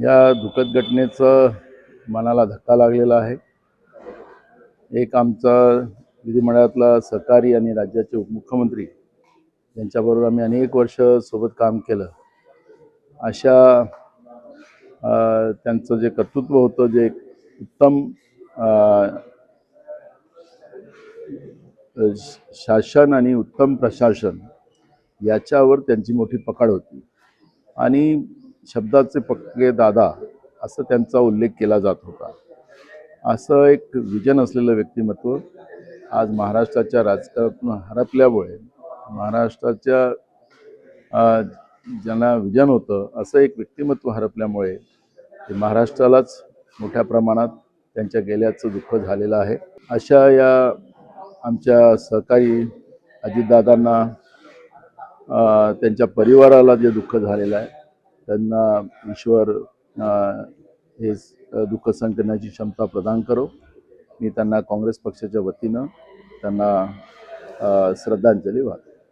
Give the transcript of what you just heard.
या दुःखद घटनेचं मनाला धक्का लागलेला आहे। एक आमचा विधिमंडळातला सहकारी आणि राज्याचे उपमुख्यमंत्री यांच्याबरोबर आम्ही अनेक वर्ष सोबत काम केलं। अशा त्यांचं जे कर्तृत्व होतं, जे उत्तम शासन आणि उत्तम प्रशासन याच्यावर त्यांची मोठी पकड होती आणि शब्दाचे पक्के दादा असं त्यांचा उल्लेख केला जात होता। असं एक विजन असलेलं व्यक्तिमत्व आज महाराष्ट्राच्या राजकारणातून हरपल्यामुळे, महाराष्ट्राच्या ज्यांना विजन होतं असं एक व्यक्तिमत्व हरपल्यामुळे महाराष्ट्रालाच मोठ्या प्रमाणात त्यांच्या गेल्याचं दुःख झालेलं आहे। अशा या आमच्या सहकारी अजितदादांना, त्यांच्या परिवाराला जे दुःख झालेलं आहे त्यांना ईश्वर हे दुःख सहन करण्याची क्षमता प्रदान करो। मी त्यांना काँग्रेस पक्षाच्या वतीनं त्यांना श्रद्धांजली वाहतो।